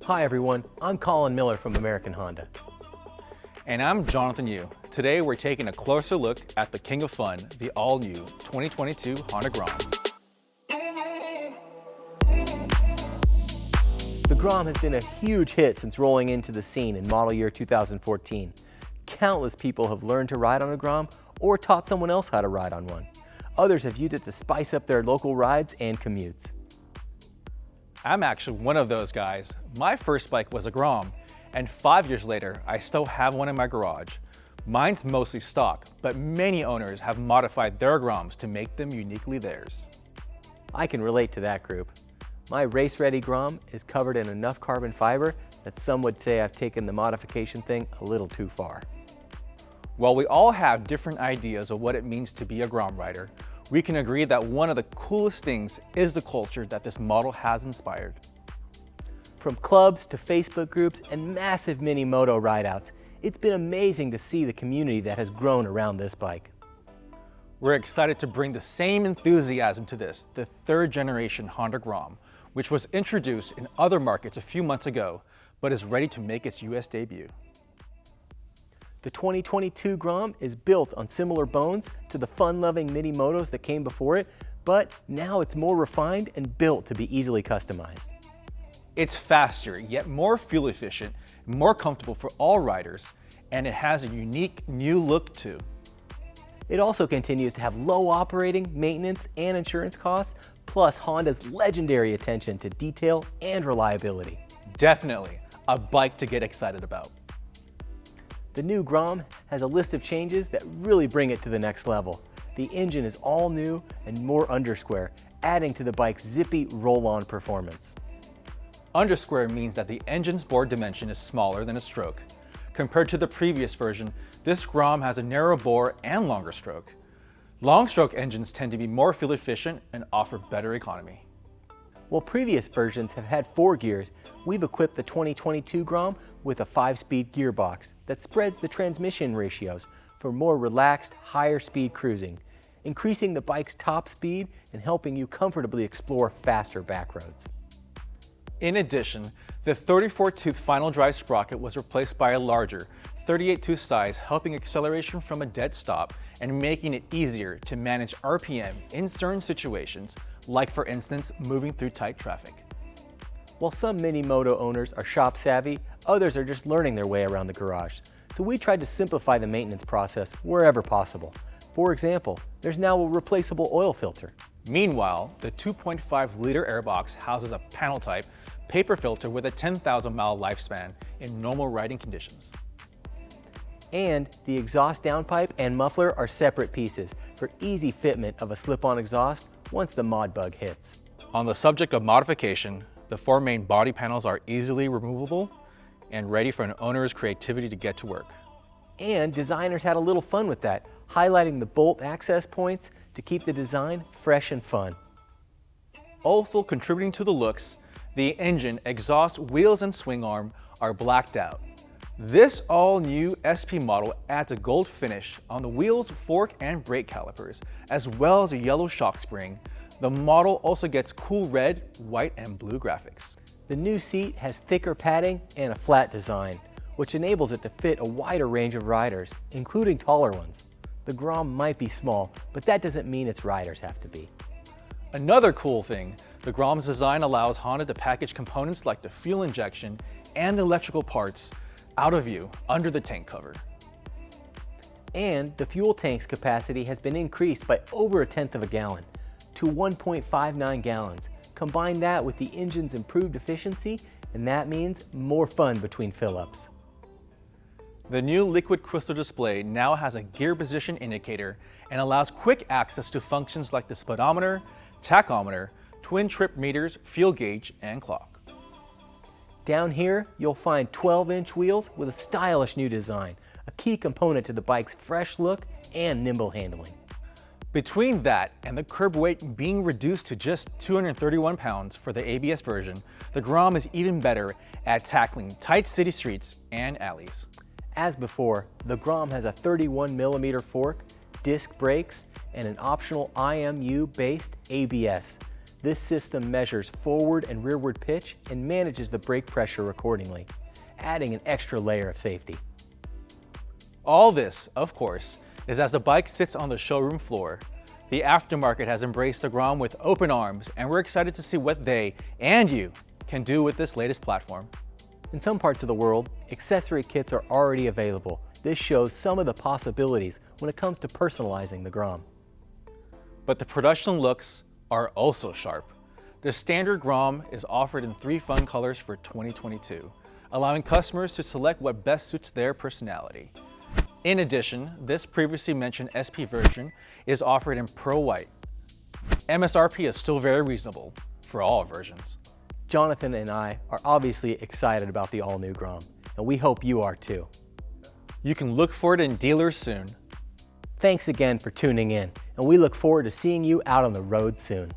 Hi everyone, I'm Colin Miller from American Honda. And I'm Jonathan Yu. Today we're taking a closer look at the King of Fun, the all-new 2022 Honda Grom. The Grom has been a huge hit since rolling into the scene in model year 2014. Countless people have learned to ride on a Grom or taught someone else how to ride on one. Others have used it to spice up their local rides and commutes. I'm actually one of those guys. My first bike was a Grom, and 5 years later, I still have one in my garage. Mine's mostly stock, but many owners have modified their Groms to make them uniquely theirs. I can relate to that group. My race-ready Grom is covered in enough carbon fiber that some would say I've taken the modification thing a little too far. While we all have different ideas of what it means to be a Grom rider, we can agree that one of the coolest things is the culture that this model has inspired. From clubs to Facebook groups and massive miniMOTO rideouts, it's been amazing to see the community that has grown around this bike. We're excited to bring the same enthusiasm to this, the third generation Honda Grom, which was introduced in other markets a few months ago, but is ready to make its US debut. The 2022 Grom is built on similar bones to the fun-loving miniMOTOs that came before it, but now it's more refined and built to be easily customized. It's faster, yet more fuel efficient, more comfortable for all riders, and it has a unique new look too. It also continues to have low operating, maintenance, and insurance costs, plus Honda's legendary attention to detail and reliability. Definitely a bike to get excited about. The new Grom has a list of changes that really bring it to the next level. The engine is all new and more undersquare, adding to the bike's zippy roll-on performance. Undersquare means that the engine's bore dimension is smaller than a stroke. Compared to the previous version, this Grom has a narrow bore and longer stroke. Long stroke engines tend to be more fuel efficient and offer better economy. While previous versions have had 4 gears, we've equipped the 2022 Grom with a 5-speed gearbox that spreads the transmission ratios for more relaxed, higher speed cruising, increasing the bike's top speed and helping you comfortably explore faster back roads. In addition, the 34-tooth final drive sprocket was replaced by a larger 38-tooth size, helping acceleration from a dead stop and making it easier to manage RPM in certain situations, like for instance, moving through tight traffic. While some miniMOTO owners are shop savvy, others are just learning their way around the garage. So we tried to simplify the maintenance process wherever possible. For example, there's now a replaceable oil filter. Meanwhile, the 2.5-liter airbox houses a panel-type paper filter with a 10,000-mile lifespan in normal riding conditions. And the exhaust downpipe and muffler are separate pieces for easy fitment of a slip-on exhaust once the mod bug hits. On the subject of modification, the 4 main body panels are easily removable and ready for an owner's creativity to get to work. And designers had a little fun with that, highlighting the bolt access points to keep the design fresh and fun. Also contributing to the looks, the engine, exhaust, wheels, and swing arm are blacked out. This all-new SP model adds a gold finish on the wheels, fork, and brake calipers, as well as a yellow shock spring. The model also gets cool red, white, and blue graphics. The new seat has thicker padding and a flat design, which enables it to fit a wider range of riders, including taller ones. The Grom might be small, but that doesn't mean its riders have to be. Another cool thing, the Grom's design allows Honda to package components like the fuel injection and the electrical parts out of view under the tank cover. And the fuel tank's capacity has been increased by over 1/10 of a gallon to 1.59 gallons. Combine that with the engine's improved efficiency, and that means more fun between fill-ups. The new liquid crystal display now has a gear position indicator and allows quick access to functions like the speedometer, tachometer, twin trip meters, fuel gauge, and clock. Down here, you'll find 12-inch wheels with a stylish new design, a key component to the bike's fresh look and nimble handling. Between that and the curb weight being reduced to just 231 pounds for the ABS version, the Grom is even better at tackling tight city streets and alleys. As before, the Grom has a 31mm fork, disc brakes, and an optional IMU-based ABS. This system measures forward and rearward pitch and manages the brake pressure accordingly, adding an extra layer of safety. All this, of course, is as the bike sits on the showroom floor. The aftermarket has embraced the Grom with open arms, and we're excited to see what they and you can do with this latest platform. In some parts of the world, accessory kits are already available. This shows some of the possibilities when it comes to personalizing the Grom. But the production looks are also sharp. The standard Grom is offered in 3 fun colors for 2022, allowing customers to select what best suits their personality. In addition, this previously mentioned SP version is offered in Pearl White. MSRP is still very reasonable for all versions. Jonathan and I are obviously excited about the all-new Grom, and we hope you are too. You can look for it in dealers soon. Thanks again for tuning in, and we look forward to seeing you out on the road soon.